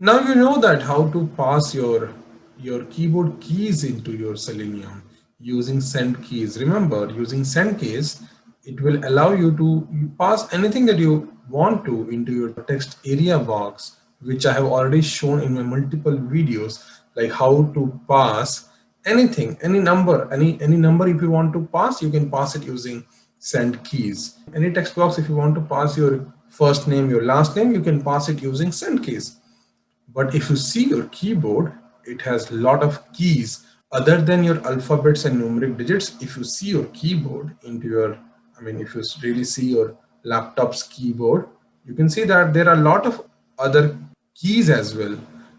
Now you know that how to pass your keyboard keys into your Selenium using send keys. Remember, using send keys, it will allow you to pass anything that you want to into your text area box, which I have already shown in my multiple videos, like how to pass anything, any number. If you want to pass, you can pass it using send keys. Any text box, if you want to pass your first name, your last name, you can pass it using send keys. But if you see your keyboard, it has a lot of keys other than your alphabets and numeric digits. If you see your keyboard into your, if you really see your laptop's keyboard, you can see that there are a lot of other keys as well.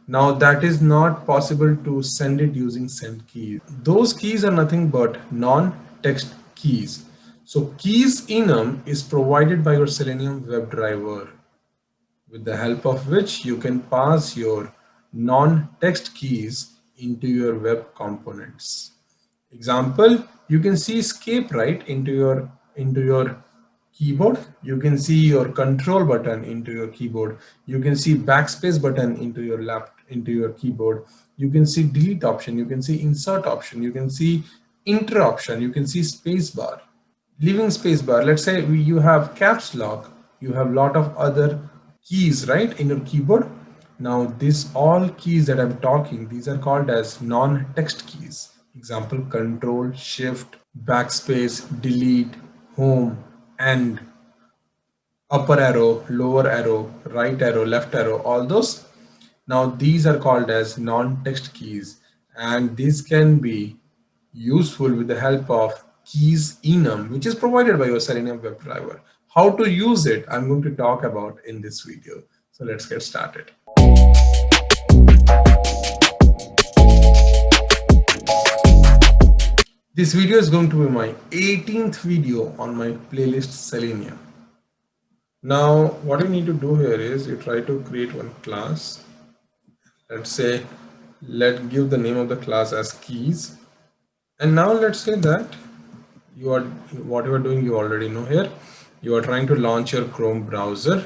Now that is not possible to send it using send keys. Those keys are nothing but non-text keys. So keys enum is provided by your Selenium WebDriver, with the help of which you can pass your non-text keys into your web components. Example, you can see escape right into your keyboard. You can see your control button into your keyboard. You can see backspace button into your keyboard. You can see delete option. You can see insert option. You can see enter option. You can see space bar, leaving space bar. Let's say you have caps lock, you have lot of other keys right in your keyboard. Now these all keys that I'm talking, these are called as non-text keys. Example, control shift, backspace, delete, home, and upper arrow, lower arrow, right arrow, left arrow, all those. Now these are called as non-text keys, and these can be useful with the help of keys enum, which is provided by your Selenium WebDriver. How to use it, I'm going to talk about in this video. So let's get started. This video is going to be my 18th video on my playlist Selenium. Now what you need to do here is you try to create one class. Let's say give the name of the class as keys, and now let's say that what you are doing, you already know. Here you are trying to launch your Chrome browser,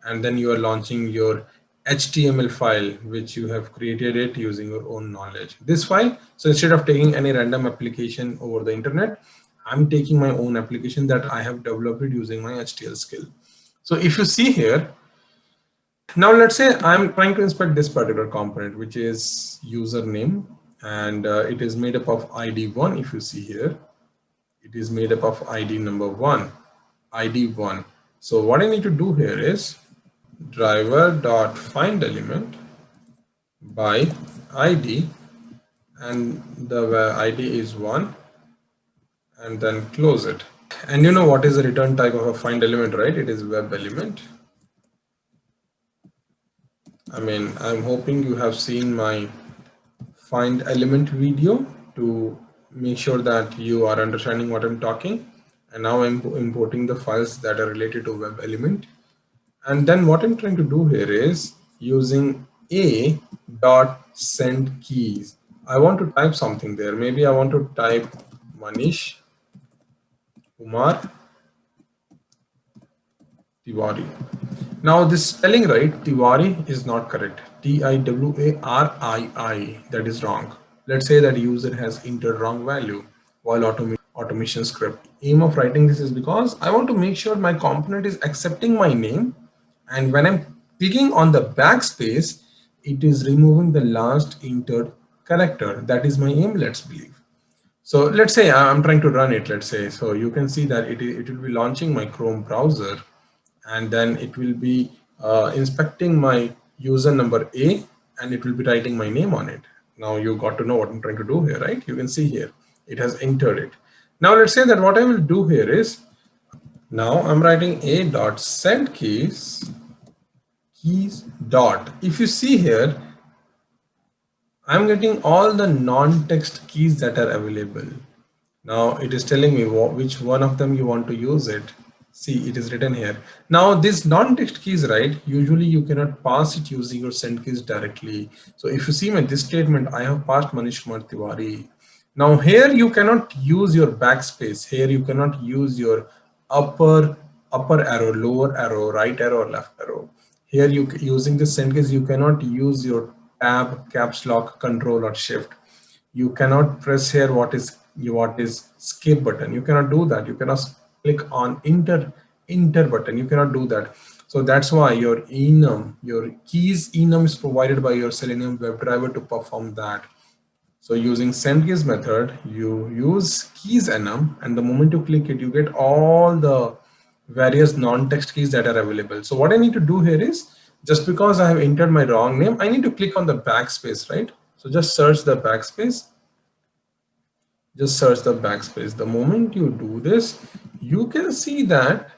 and then you are launching your HTML file which you have created it using your own knowledge, this file. So instead of taking any random application over the internet, I'm taking my own application that I have developed it using my HTML skill. So if you see here, now let's say I'm trying to inspect this particular component, which is username, and it is made up of ID1. If you see here, it is made up of ID number 1, ID1. So what I need to do here is driver dot find element by ID, and the ID is 1, and then close it. And you know what is the return type of a find element, right? It is web element. I'm hoping you have seen my find element video to make sure that you are understanding what I'm talking. And now I'm importing the files that are related to web element. And then what I'm trying to do here is using a dot send keys. I want to type something there. Maybe I want to type Manish Kumar Tiwari. Now this spelling, right, Tiwari, is not correct. Tiwari, that is wrong. Let's say that user has entered wrong value while automation script. Aim of writing this is because I want to make sure my component is accepting my name, and when I'm clicking on the backspace, it is removing the last entered character. That is my aim, let's believe. So let's say I'm trying to run it, let's say. So you can see that it will be launching my Chrome browser, and then it will be inspecting my user number A, and it will be writing my name on it. Now you got to know what I'm trying to do here, right? You can see here, it has entered it. Now let's say that what I will do here is, now I'm writing a dot send keys dot. If you see here, I'm getting all the non-text keys that are available. Now it is telling me which one of them you want to use it. See, it is written here. Now this non-text keys, right, usually you cannot pass it using your send keys directly. So if you see my this statement, I have passed Manish Kumar Tiwari. Now here you cannot use your backspace. Here you cannot use your upper arrow, lower arrow, right arrow, or left arrow. Here you using this send keys, you cannot use your tab, caps lock, control or shift. You cannot press here what is skip button. You cannot do that. You cannot click on enter button. You cannot do that. So that's why your enum, your keys enum is provided by your Selenium WebDriver to perform that. So using send keys method, you use keys enum, and the moment you click it, you get all the various non-text keys that are available. So what I need to do here is, just because I have entered my wrong name, I need to click on the backspace, right? So just search the backspace. Just search the backspace. The moment you do this, you can see that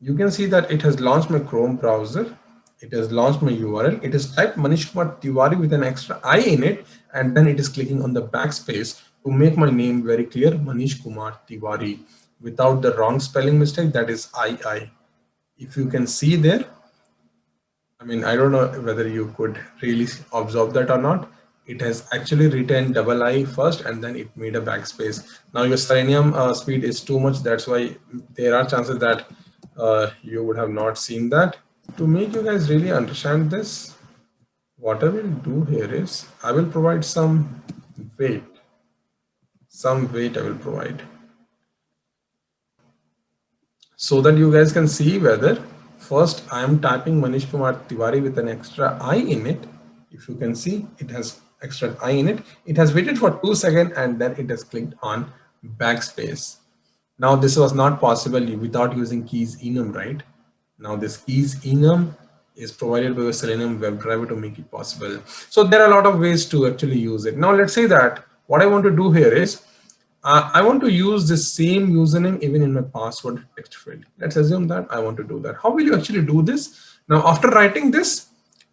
it has launched my Chrome browser. It has launched my URL. It is typed Manish Kumar Tiwari with an extra I in it, and then it is clicking on the backspace to make my name very clear, Manish Kumar Tiwari, without the wrong spelling mistake, that is II. If you can see there, I mean, I don't know whether you could really observe that or not. It has actually written double I first, and then it made a backspace. Now your Selenium speed is too much. That's why there are chances that you would have not seen that. To make you guys really understand this, what I will do here is I will provide some weight. Some weight I will provide, so that you guys can see whether first I am typing Manish Kumar Tiwari with an extra I in it. If you can see, it has extra I in it. It has waited for 2 seconds and then it has clicked on backspace. Now this was not possible without using keys enum, right? Now this keys enum is provided by a Selenium WebDriver to make it possible. So there are a lot of ways to actually use it. Now let's say that what I want to do here is I want to use the same username even in my password text field. Let's assume that I want to do that. How will you actually do this? Now, after writing this,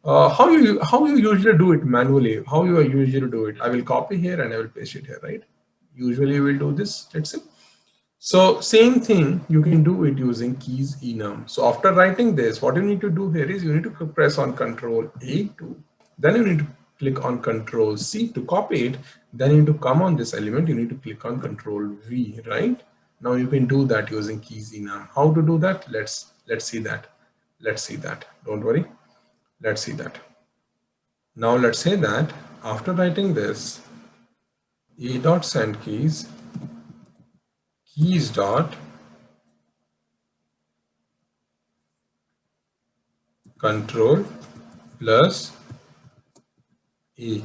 how you usually do it manually? How you usually do it? I will copy here and I will paste it here, right? Usually we will do this. Let's say. So same thing, you can do it using keys enum. So after writing this, what you need to do here is you need to press on Control A to, then you need to click on Control C to copy it. Then you need to come on this element, you need to click on Control V, right? Now you can do that using keys enum. How to do that? Let's see that. Let's see that. Don't worry. Let's see that. Now let's say that after writing this, E dot send keys dot control plus A.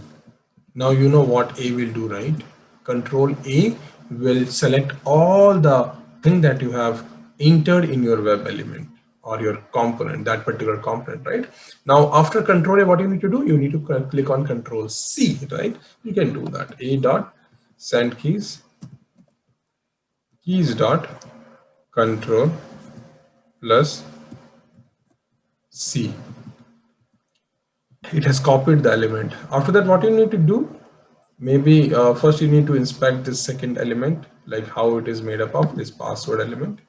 Now you know what A will do, right? Control A will select all the thing that you have entered in your web element or your component, that particular component, right? Now after Control A, what you need to do? You need to click on Control C, right? You can do that. A dot send keys dot control plus C. It has copied the element. After that, what you need to do, maybe first you need to inspect this second element, like how it is made up of, this password element.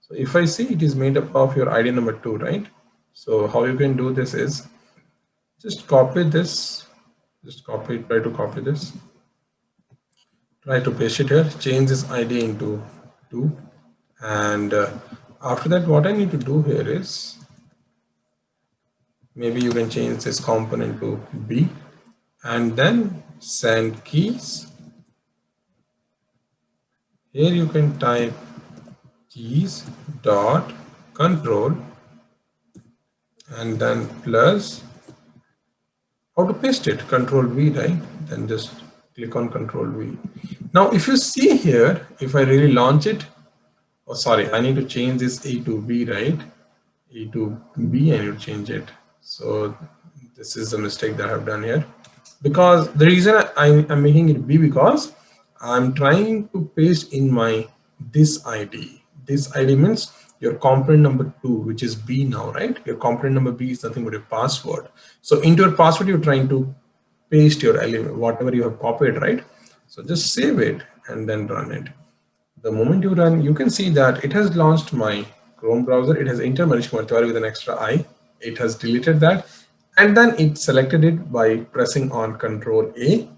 So if I see it is made up of your ID number 2, right? So how you can do this is just copy this, try to copy this, try to paste it here, change this ID into 2, and after that what I need to do here is, maybe you can change this component to B, and then send keys. Here you can type keys dot control and then plus, how to paste it, Control V, right? Then just click on Control V. Now if you see here, if I really launch it, oh sorry, I need to change this A to B, right? A to B, I need to change it. So this is the mistake that I've done here, because the reason I'm making it B, because I'm trying to paste in my this ID. This ID means your component number 2, which is B now, right? Your component number B is nothing but a password. So into your password, you're trying to paste your element, whatever you have copied, right? So just save it and then run it. The moment you run, you can see that it has launched my Chrome browser. It has entered Manish Kumar Tiwari with an extra I. It has deleted that, and then it selected it by pressing on Control A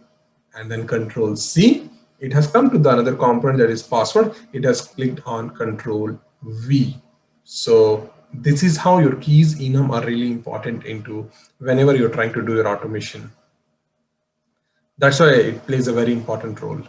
and then Control C. It has come to the another component, that is password. It has clicked on Control V. So This is how your keys enum are really important into whenever you're trying to do your automation. That's why it plays a very important role.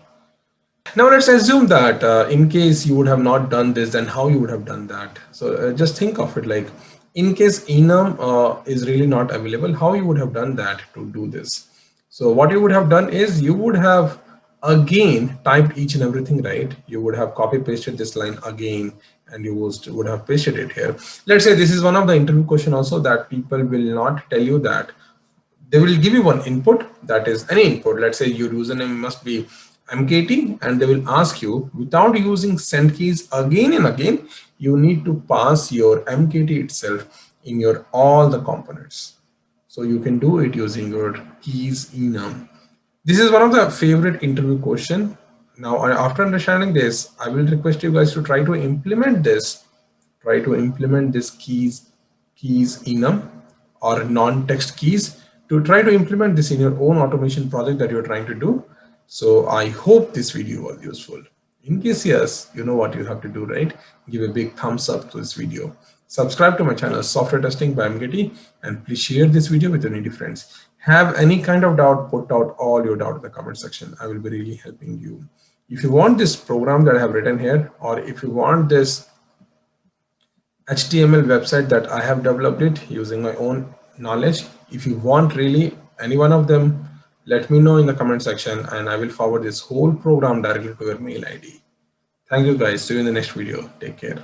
Now let's assume that in case you would have not done this, then how you would have done that. So just think of it like, in case enum is really not available, how you would have done that to do this. So what you would have done is you would have again typed each and everything, right? You would have copy pasted this line again, and you would have pasted it here. Let's say this is one of the interview question also that people will not tell you that. They will give you one input, that is any input. Let's say your username must be mkt, and they will ask you, without using send keys again and again, you need to pass your mkt itself in your all the components. So you can do it using your keys enum. This is one of the favorite interview question. Now after understanding this, I will request you guys to try to implement this keys enum or non-text keys, to try to implement this in your own automation project that you're trying to do. So I hope this video was useful. In case yes, you know what you have to do, right? Give a big thumbs up to this video. Subscribe to my channel Software Testing by MGT, and please share this video with your needy friends. Have any kind of doubt, put out all your doubt in the comment section. I will be really helping you. If you want this program that I have written here, or if you want this HTML website that I have developed it using my own knowledge, if you want really any one of them, let me know in the comment section, and I will forward this whole program directly to your mail ID. Thank you guys. See you in the next video. Take care.